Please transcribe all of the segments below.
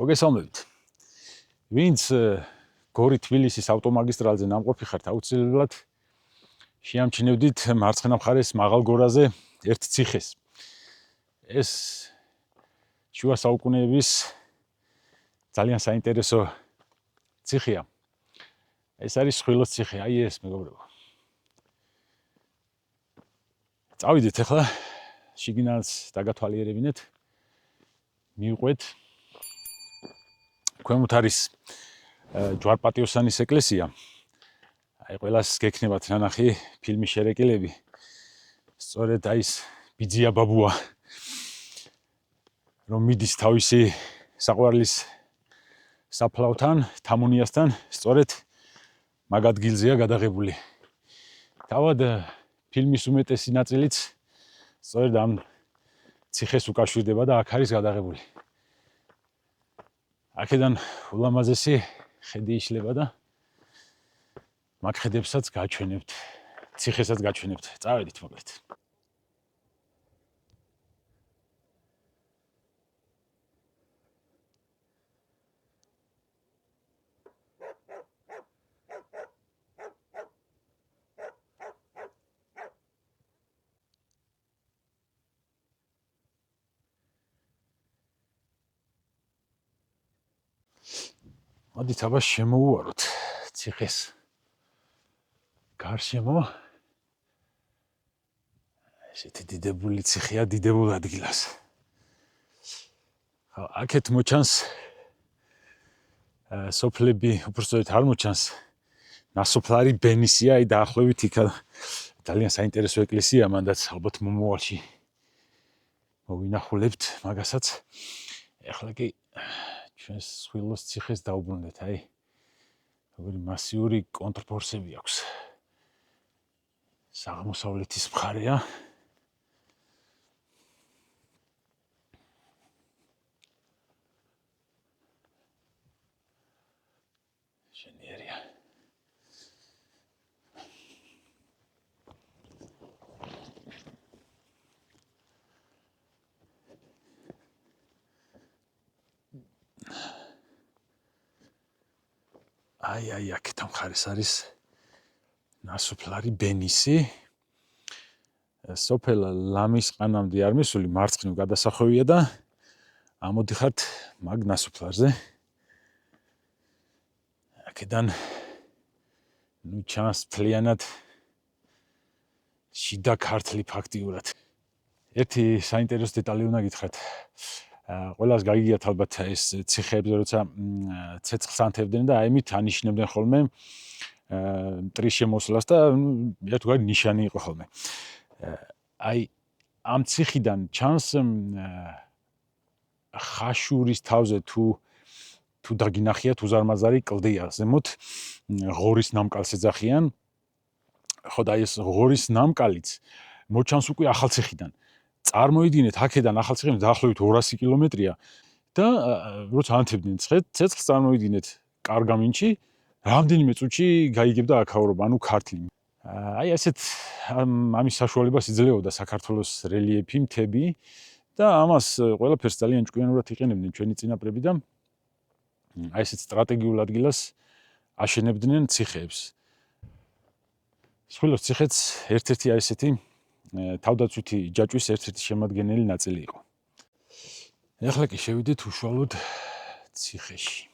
მოგესალმებით. ვინც გორი-თბილისის ავტომაგისტრალზე ნამყოფი ხართ, აუცილებლად შეამჩნევდით მარცხენა მხარეს მაღალ გორაზე ერთ ციხეს. ეს შუა საუკუნეების ძალიან საინტერესო ციხეა. ეს არის ხვილოს ციხე, აი ეს მეგობრებო. წავიდეთ ახლა შიგნას დაგათვალიერებინეთ. მივყვეთ. ქვემოთ არის ჯვარ-პატიოსანის ეკლესია. აი ყველას გექნებათ ნანახი ფილმის შერეკილები. სწორედ აი ეს ბიძია ბაბუა რომ მიდის თავისი საყვარლის საფლავთან, თამუნიასთან, სწორედ მაგ ადგილზეა გადაღებული. თავად ფილმის უმეტესი ნაწილიც სწორედ ამ ციხეს უკავშირდება და აქ არის გადაღებული. აქედან ულამაზესი ხედი იშლება და მაგ ხედებსაც გაჩვენებთ, ციხესაც გაჩვენებთ. წავედით მოკლედ. მოდით აბა შემოვუაროთ ციხეს. გარშემო ესეთი დიდებული ციხეა დიდებულ ადგილას. აქეთ მოჩანს სოფლები, უბრალოდ არ მოჩანს. ნასოფლარი ბენისია, აი დაახლოებით იქ ძალიან საინტერესო ეკლესია, მანდაც ალბათ მომავალში მოვინახულებთ მაგასაც. ეხლა კი ჩვენს ხვილოს ციხეს დაუბრუნდეთ, აი როგორი მასიური კონტრფორსები აქვს. აღმოსავლეთის მხარეა. შენიერია. აი აქეთ მხარეს არის ნასოფლარი ბენისი. სოფელ ლამისყანამდე არ მისული მარცხნივ გადასახვევია და ამოდიხართ მაგ ნასოფლარზე. აქედან ჩანს მთლიანად შიდა ქართლი ფაქტიურად. ერთი საინტერესო დეტალი უნდა გითხრათ. ყველას გაგიგიათ ალბათ ეს ციხეებზე როცა ცეცხლს ანთებდნენ და აი მით ანიშნებდნენ ხოლმე მტრის შემოსვლას და ერთგვარი ნიშანი იყო ხოლმე. აი ამ ციხიდან ჩანს ხაშურის თავზე თუ დაგინახიათ უზარმაზარი კლდეა. ზემოთ ღორის ნამკალს ეძახიან. ხო და ეს ღორის ნამკალიც მოჩანს უკვე ახალციხიდან. წარმოიდგინეთ აქედან ახალციხემ დაახლოებით 200 კილომეტრია და როცა ანთებდნენ ცეცხლს წარმოიდგინეთ კარგამინჩი რამდენიმე წუთში გაიგებდა აქაურობა, ანუ ქართლი. აი ასეთ ამის საშუალებას იძლეოდა საქართველოს რელიეფი, მთები და ამას ყველაფერს ძალიან ჭკვიანურად იყენებდნენ ჩვენი წინაპრები და აი ესეთ სტრატეგიულ ადგილას აშენებდნენ ციხეებს. ხვილოს ციხეც ერთ-ერთი აი ესეთი თავდაცვითი ჯაჭვის ერთ-ერთი შემადგენელი ნაწილი იყო. ეხლა კი შევიდეთ უშუალოდ ციხეში.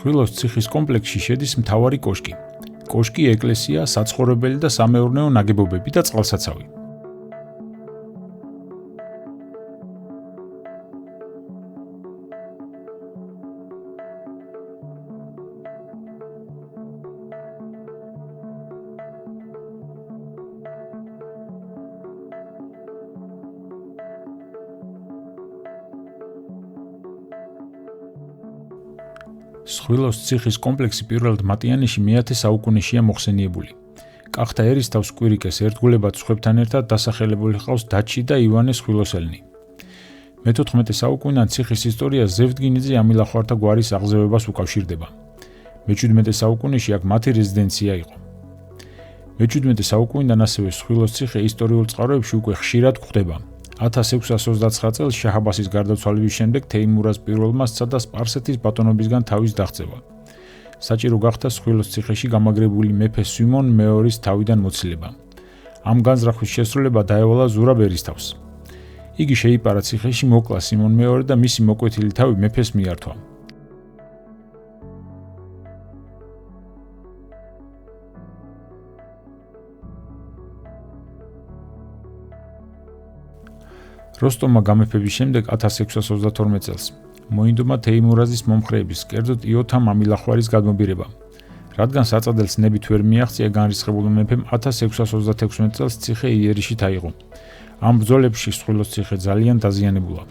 ხვილოს ციხის კომპლექსში შედის მთავარი კოშკი. კოშკი, ეკლესია, საცხოვრებელი და სამეურნეო ნაგებობები და წყალსაცავი. ხვილოს ციხის კომპლექსი პირველად მატიანეში მე-10 საუკუნეშია მოხსენიებული. კახთა ერისთავს კვირიკეს ერთგულებად სხვებთან ერთად დასახელებული ჰყავს დაჩი და ივანე სხვილოსელნი. მე-14 საუკუნიდან ციხის ისტორია ზევდგინიძე ამილახვართა გვარის აღზევებას უკავშირდება. მე-17 საუკუნეში აქ მათი რეზიდენცია იყო. მე-17 საუკუნიდან ასევე სხვილოს ციხე ისტორიულ წყაროებში უკვე ხშირად გვხვდება. 1629 წელს შაჰ-აბასის გარდაცვალების შემდეგ თეიმურაზ პირველმა სცადა სპარსეთის ბატონობისგან თავის დაღწევა. საჭირო გახდა სხვილოს ციხეში გამაგრებული მეფე სვიმონ მეორის თავიდან მოცილება. ამ განზრახვის შესრულება დაევალა ზურაბ ერისთავს. იგი შეიპარა ციხეში, მოკლა სიმონ მეორე და მისი მოკვეთილი თავი მეფეს მიართვა. როსტომმა გამეფების შემდეგ 1632 წელს მოინდომა თეიმურაზის მომხრეების, კერძოდ იოთამ ამილახვარის გადმობირება. რადგან საწადელს ნებით ვერ მიაღწია განრისხებულმა მეფემ 1636 წელს ციხე იერიშით აიღო. ამ ბრძოლებში სხვილოს ციხე ძალიან დაზიანებულა.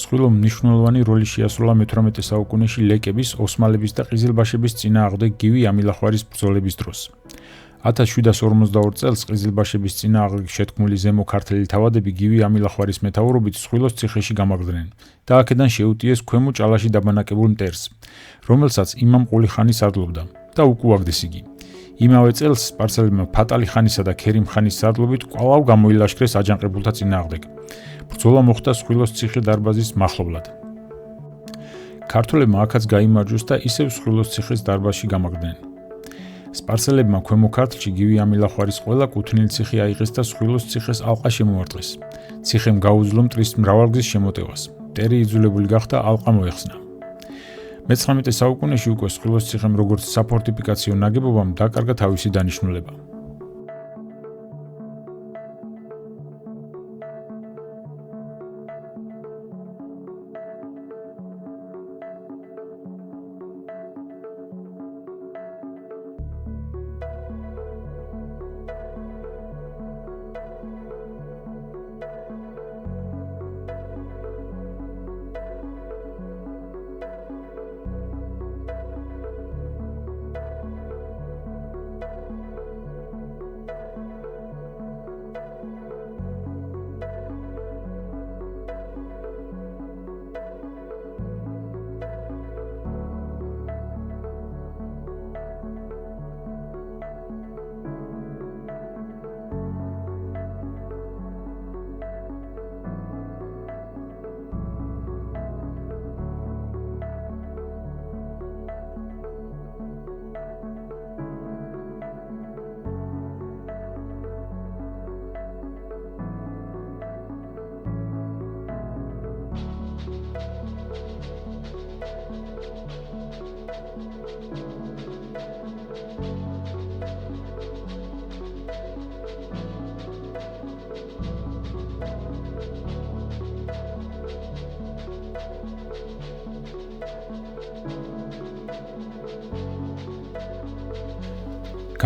სხვილომ მნიშვნელოვანი როლი შეასრულა მე-18 საუკუნეში ლეკების, ოსმალების და ყიზილბაშების წინააღმდეგ გივი ამილახვარის ბრძოლების დროს. 1752 წელს ყიზილბაშების წინააღმდეგ შეთქმული ზემო ქართელი თავადები გივი ამილახვარის მეთაურობით სხვილოს ციხეში გამაგრდნენ და აქედან შეუტიეს ქვემო ჭალაში დაბანაკებულ მტერს, რომელსაც იმამ ყული-ხანი სარდლობდა და უკუაგდეს იგი. იმავე წელს სპარსელებმა ფატალი ხანისა და ქერიმ ხანის სარდლობით კვლავ გამოილაშქრეს აჯანყებულთა წინააღმდეგ. ბრძოლა მოხდა სხვილოს ციხე-დარბაზის მახლობლად. ქართველებმა აქაც გაიმარჯვეს და ისევ სხვილოს ციხის დარბაზში გამაგრდნენ. სპარსელებმა ქვემო ქართლში გივი ამილახვარის ყველა კუთვნილი ციხე აიღეს და სხვილოს ციხეს ალყა შემოარტყეს. ციხემ გაუძლო მტრის მრავალგზის შემოტევას. მტერი იძულებული გახდა ალყა მოეხსნა. მე-19 საუკუნეში უკვე სხვილოს ციხემ როგორც საფორტიფიკაციო ნაგებობამ დაკარგა თავისი დანიშნულება.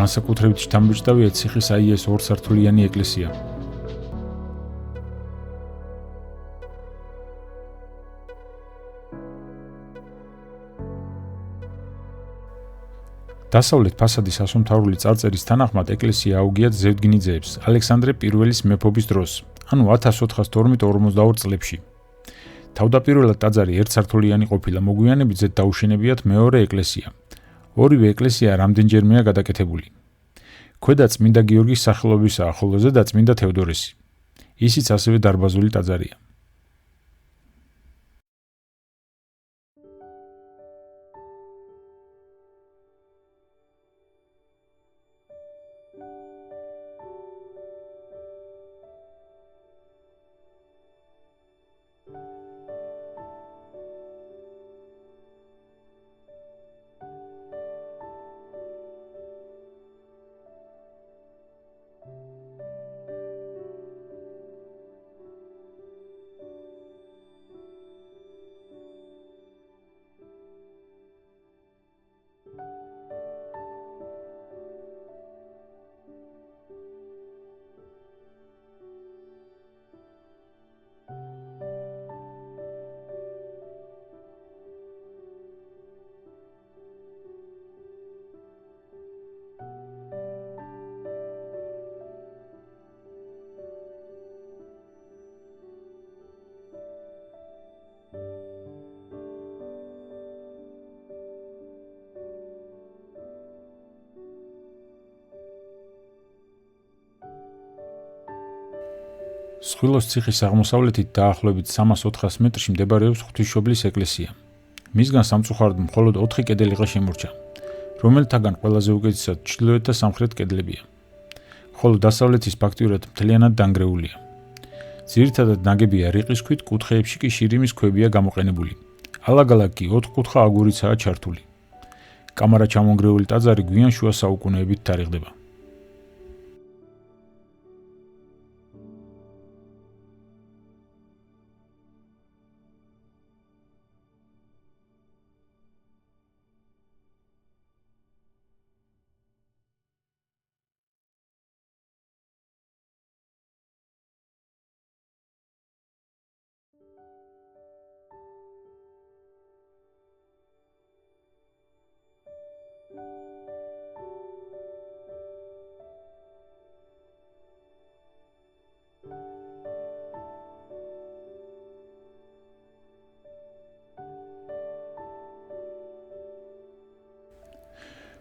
განსაკუთრებით შთამბეჭდავია ციხის აიეს ორსართულიანი ეკლესია. დასავლეთ ფასადის ასომთავრული წარწერის თანახმად ეკლესია აუგიათ ზევდგინიძეებს ალექსანდრე პირველის მეფობის დროს, ანუ 1452-52 წლებში. თავდაპირველად ტაძარი ერთსართულიანი ყოფილა, მოგვიანებით ზედ დაუშენებიათ მეორე ეკლესია. ორივე ეკლესია რამდენჯერმეა გადაკეთებული. ქვედა წმინდა გიორგის სახელობისაა, ხოლო ზედა წმინდა თევდორესი. ისიც ასევე დარბაზული ტაძარია. სხვილოს ციხის აღმოსავლეთით დაახლოებით 300-400 მეტრში მდებარეობს ღვთისმშობლის ეკლესია. მისგან სამწუხაროდ მხოლოდ 4 კედელი შემორჩა, რომელთაგან ყველაზე უკეთესად ჩრდილოეთ და სამხრეთ კედლებია, ხოლო დასავლეთის ფაქტიურად მთლიანად დანგრეულია. ძირითადად ნაგებია რიყის ქვით, კუთხეებში კი შირიმის ქვებია გამოყენებული. ალაგ-ალაგ კი 4-კუთხა აგურიცაა ჩართული. კამარა ჩამონგრეული ტაძარი გვიან შუა საუკუნეებით თარიღდება.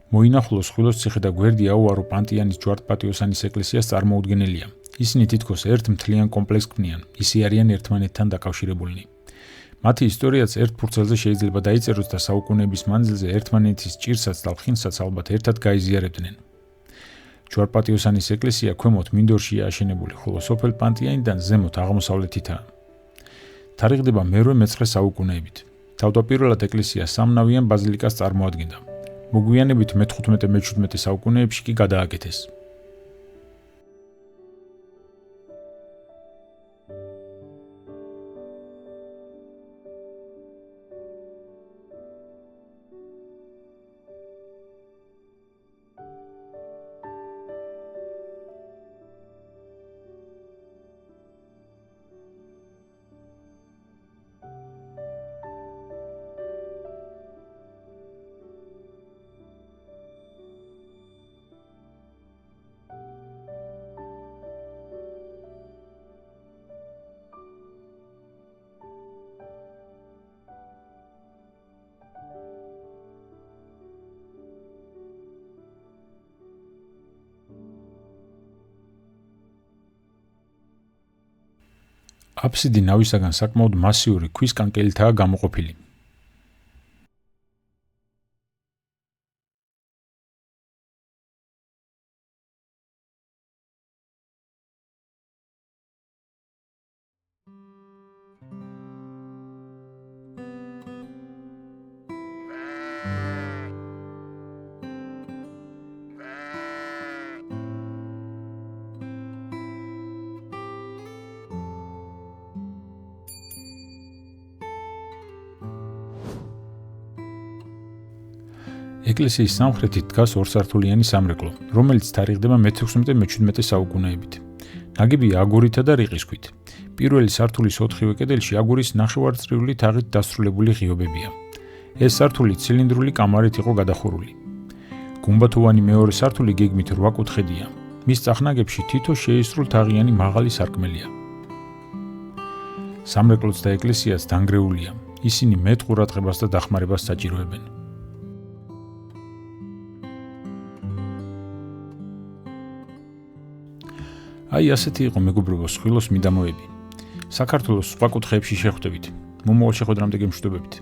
მოინახულოს სხვილოს ციხე და გვერდი აუარო პანტიანის ჯვარტ-პატიოსანის ეკლესიას წარმოუდგენელია. ისინი თითქოს ერთ მთლიან კომპლექსს ქმნიან, ისე არიან ერთმანეთთან დაკავშირებულნი. მათი ისტორიაც ერთ ფურცელზე შეიძლება დაიწეროს და საუკუნეების მანძილზე ერთმანეთის ჭირსაც და ლხინსაც ალბათ ერთად გაიზიარებდნენ. ჯვარ-პატიოსანის ეკლესია ქვემოთ მინდორშია აშენებული, ხოლო სოფელ პანტიანიდან ზემოთ აღმოსავლეთითაა. თარიღდება მე-19 საუკუნეებით. თავდაპირველად ეკლესია სამნავიან ბაზილიკას წარმოადგენდა. მოგვიანებით მე-15-მე-17 საუკუნეებში კი გადააკეთეს. აფსიდი ნავისაგან საკმაოდ მასიური ქვის კანკელითაა გამოყოფილი. ეკლესიის სამხრეთით დგას ორსართულიანი სამრეკლო, რომელიც თარიღდება მე-16-მე-17 საუკუნეებით. ნაგებია აგურითა და რიყის ქვით. პირველი სართულის 4-ვე კედელში აგურის ნახევარწრიული თაღით დასრულებული ღიობებია. ეს სართული ცილინდრული კამარით იყო გადახურული. გუმბათოვანი მეორე სართული გეგმით 8 კუთხედია. მის წახნაგებში თითო შეისრულთაღიანი მაღალი სარკმელია. სამრეკლოც და ეკლესიაც დანგრეულია. ისინი მეტ ყურადღებას და დახმარებას საჭიროებენ. აი ასეთი იყო მეგობრებო სხვილოს მიდამოები. საქართველოს სხვა კუთხეებში შეხვდებით. მომავალ შეხვედრამდე გემშვიდობებით.